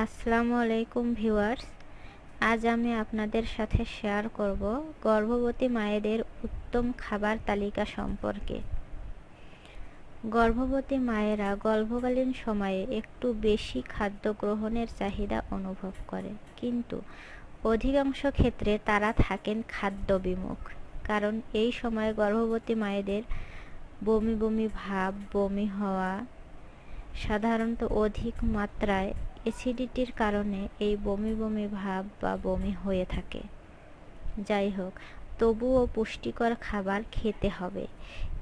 আসসালামু আলাইকুম ভিউয়ার্স। আজ আমি আপনাদের সাথে শেয়ার করব গর্ভবতী মায়েদের উত্তম খাবার তালিকা সম্পর্কে। গর্ভবতী মায়েরা গর্ভকালীন সময়ে একটু বেশি খাদ্য গ্রহণের চাহিদা অনুভব করে, কিন্তু অধিকাংশ ক্ষেত্রে তারা থাকেন খাদ্য বিমুখ। কারণ এই সময় গর্ভবতী মায়েদের বমি বমি ভাব, বমি হওয়া, সাধারণত অধিক মাত্রায় অ্যাসিডিটির কারণে এই বমি বমি ভাব বা বমি হয়ে থাকে। যাই হোক, তবুও পুষ্টিকর খাবার খেতে হবে।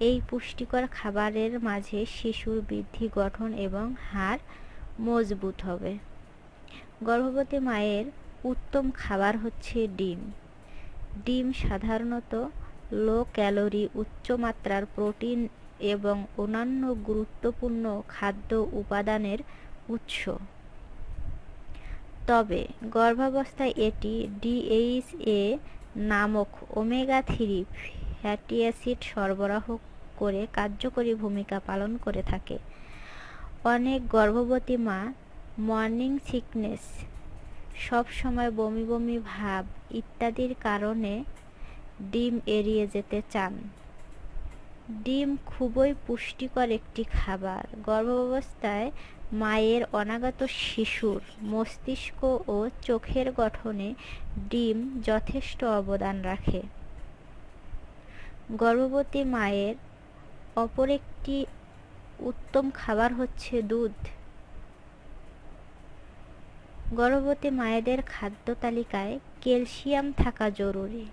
এই পুষ্টিকর খাবারের মাঝে শিশুর বৃদ্ধি, গঠন এবং হাড় মজবুত হবে। গর্ভবতী মায়ের উত্তম খাবার হচ্ছে ডিম। ডিম সাধারণত লো ক্যালোরি, উচ্চ মাত্রার প্রোটিন এবং অন্যান্য গুরুত্বপূর্ণ খাদ্য উপাদানের উৎস। তবে গর্ভাবস্থায় এটি DHA নামক ওমেগা-3 ফ্যাটি অ্যাসিড সরবরাহ করে কার্যকরী ভূমিকা পালন করে থাকে। অনেক গর্ভবতী মা মর্নিং সিকনেস, সবসময় বমি বমি ভাব ইত্যাদির কারণে ডিম এড়িয়ে যেতে চান। ডিম খুবই পুষ্টিকর একটি খাবার। গর্ভাবস্থায় মায়ের অনাগত শিশুর মস্তিষ্ক ও চোখের গঠনে ডিম যথেষ্ট অবদান রাখে। গর্ভবতী মায়ের অপর একটি উত্তম খাবার হচ্ছে দুধ। গর্ভবতী মায়েদের খাদ্য তালিকায় ক্যালসিয়াম থাকা জরুরি।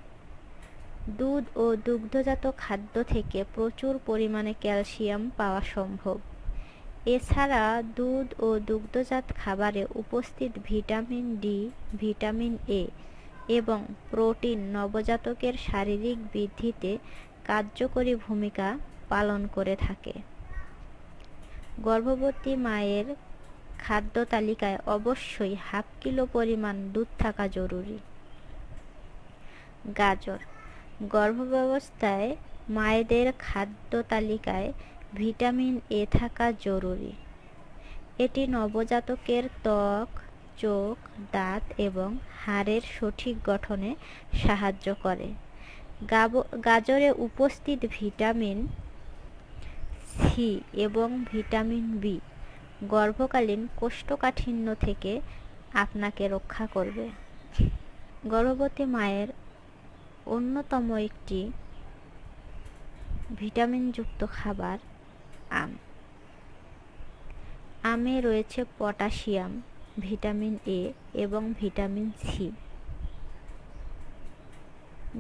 দুধ ও দুগ্ধজাত খাদ্য থেকে প্রচুর পরিমাণে ক্যালসিয়াম পাওয়া সম্ভব। এছাড়া দুধ ও দুগ্ধজাত খাবারে উপস্থিত ভিটামিন ডি, ভিটামিন এ এবং প্রোটিন নবজাতকের শারীরিক বৃদ্ধিতে কার্যকরী ভূমিকা পালন করে থাকে। গর্ভবতী মায়ের খাদ্য তালিকায় অবশ্যই হাফ কিলো পরিমাণ দুধ থাকা জরুরি। গাজর। গর্ভাবস্থায় মায়েদের খাদ্য তালিকায় ভিটামিন এ থাকা জরুরি। এটি নবজাতকের ত্বক, চোখ, দাঁত এবং হাড়ের সঠিক গঠনে সাহায্য করে। গাজরে উপস্থিত ভিটামিন সি এবং ভিটামিন বি গর্ভকালীন কোষ্ঠকাঠিন্য থেকে আপনাকে রক্ষা করবে। গর্ভবতী মায়ের অন্যতম একটি ভিটামিনযুক্ত খাবার আম। আমে রয়েছে পটাশিয়াম, ভিটামিন এ এবং ভিটামিন সি।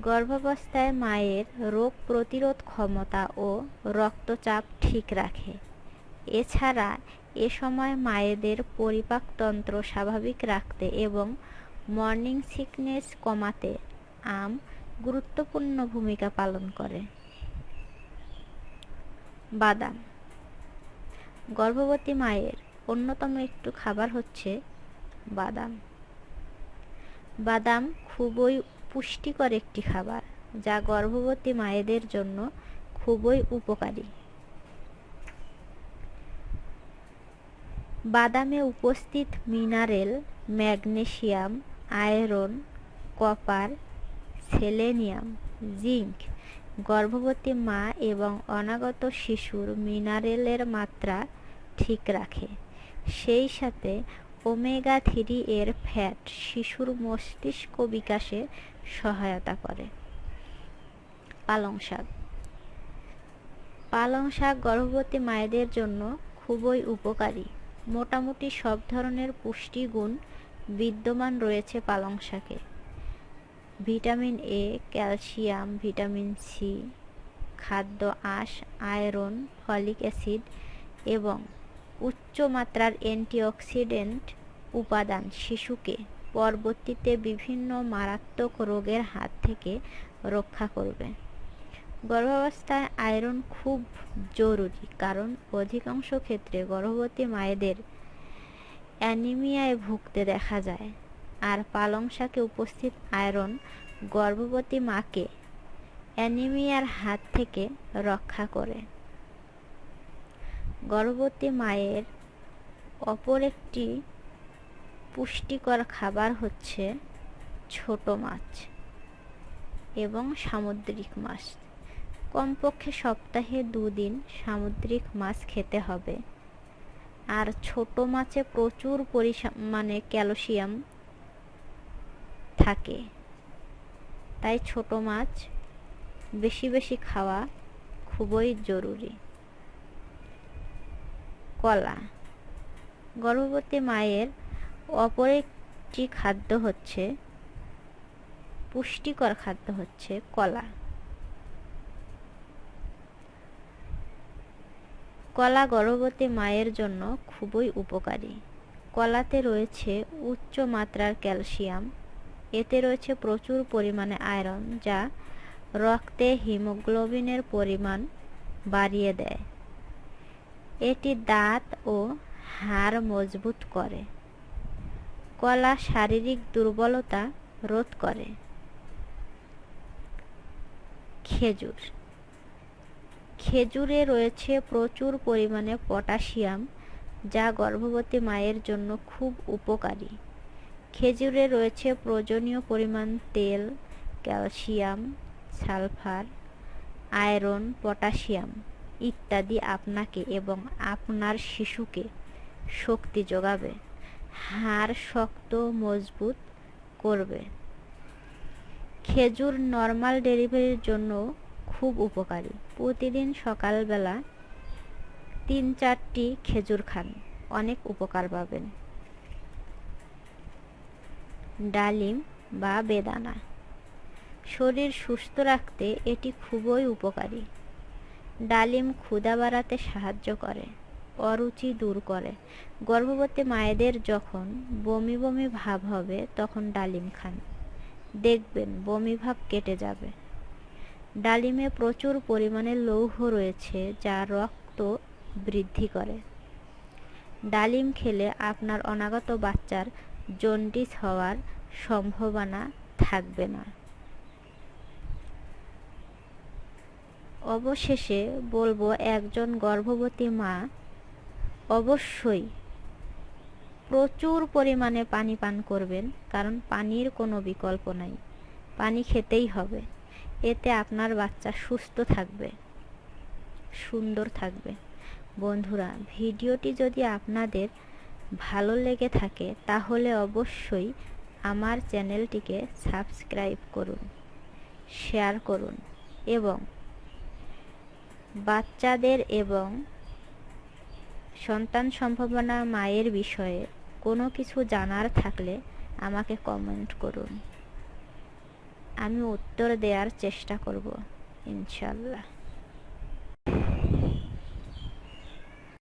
গর্ভাবস্থায় মায়ের রোগ প্রতিরোধ ক্ষমতা ও রক্তচাপ ঠিক রাখে। এছাড়া এ সময় মায়েদের পরিপাকতন্ত্র স্বাভাবিক রাখতে এবং মর্নিং সিকনেস কমাতে আম গুরুত্বপূর্ণ ভূমিকা পালন করে। বাদাম। গর্ভবতী মায়ের অন্যতম একটু খাবার হচ্ছে বাদাম। বাদাম খুবই পুষ্টিকর একটি খাবার, যা গর্ভবতী মায়েদের জন্য খুবই উপকারী। বাদামে উপস্থিত mineral, magnesium, iron, copper, selenium, zinc গর্ভবতী মা এবং অনাগত শিশুর মিনারেলের মাত্রা ঠিক রাখে। সেই সাথে ওমেগা-3 এর ফ্যাট শিশুর মস্তিষ্ক বিকাশে সহায়তা করে। পালং শাক। পালং শাক গর্ভবতী মায়েদের জন্য খুবই উপকারী। মোটামুটি সব ধরনের পুষ্টিগুণ বিদ্যমান রয়েছে পালং শাকে। Vitamin A, calcium, vitamin C, খাদ্য আঁশ, আয়রন, ফলিক অ্যাসিড এবং উচ্চ মাত্রার অ্যান্টিঅক্সিডেন্ট উপাদান শিশুকে পরবর্তীতে বিভিন্ন মারাত্মক রোগের হাত থেকে রক্ষা করবে। গর্ভাবস্থায় আয়রন খুব জরুরি, কারণ অধিকাংশ ক্ষেত্রে গর্ভবতী মায়েদের অ্যানিমিয়ায় ভুগতে দেখা যায়, আর পালং শাকে উপস্থিত আয়রন গর্ভবতী মাকে অ্যানিমিয়ার হাত থেকে রক্ষা করে। গর্ভবতী মায়ের অপর একটি পুষ্টিকর খাবার হচ্ছে ছোট মাছ এবং সামুদ্রিক মাছ। কমপক্ষে সপ্তাহে 2 দিন সামুদ্রিক মাছ খেতে হবে। আর ছোট মাছে প্রচুর পরিমাণে ক্যালসিয়াম থাকে, তাই ছোট মাছ বেশি বেশি খাওয়া খুবই জরুরি। কলা গর্ভবতী মায়ের অপর একটি পুষ্টিকর খাদ্য হচ্ছে কলা। কলা গর্ভবতী মায়ের জন্য খুবই উপকারী। কলাতে রয়েছে উচ্চ মাত্রার ক্যালসিয়াম। এতে রয়েছে প্রচুর পরিমাণে আয়রন, যা রক্তে হিমোগ্লোবিনের পরিমাণ বাড়িয়ে দেয়। এটি দাঁত ও হাড় মজবুত করে। কলা শারীরিক দুর্বলতা রোধ করে। খেজুর খেজুরে রয়েছে প্রচুর পরিমাণে পটাশিয়াম, যা গর্ভবতী মায়ের জন্য খুব উপকারী। খেজুরে রয়েছে প্রয়োজনীয় পরিমাণ তেল, ক্যালসিয়াম, সালফার, আয়রন, পটাশিয়াম ইত্যাদি আপনাকে এবং আপনার শিশুকে শক্তি যোগাবে, হাড় শক্ত মজবুত করবে। খেজুর নর্মাল ডেলিভারির জন্য খুব উপকারী। প্রতিদিন সকালবেলা 3-4টি খেজুর খান, অনেক উপকার পাবেন। ডালিম বা বেদানা শরীর সুস্থ রাখতে এটি খুবই উপকারী। ডালিম ক্ষুধা বাড়াতে সাহায্য করে, অরুচি দূর করে। গর্ভবতী মায়েদের যখন বমি বমি ভাব হবে তখন ডালিম খান, দেখবেন বমি ভাব কেটে যাবে। ডালিমে প্রচুর পরিমাণে লৌহ রয়েছে, যা রক্ত বৃদ্ধি করে। ডালিম খেলে আপনার অনাগত বাচ্চার জন্ডিস হওয়ার সম্ভাবনা থাকবে না। অবশেষে বলবো, একজন গর্ভবতী মা অবশ্যই প্রচুর পরিমাণে পানি পান করবেন, কারণ পানির কোনো বিকল্প নাই। পানি খেতেই হবে। এতে আপনার বাচ্চা সুস্থ থাকবে, সুন্দর থাকবে। বন্ধুরা, ভিডিওটি যদি আপনাদের ভালো লেগে থাকে তাহলে অবশ্যই আমার চ্যানেলটিকে সাবস্ক্রাইব করুন, শেয়ার করুন এবং বাচ্চাদের এবং সন্তান সম্ভাবনা মায়ের বিষয়ে কোনো কিছু জানার থাকলে আমাকে কমেন্ট করুন। আমি উত্তর দেওয়ার চেষ্টা করব ইনশাআল্লাহ।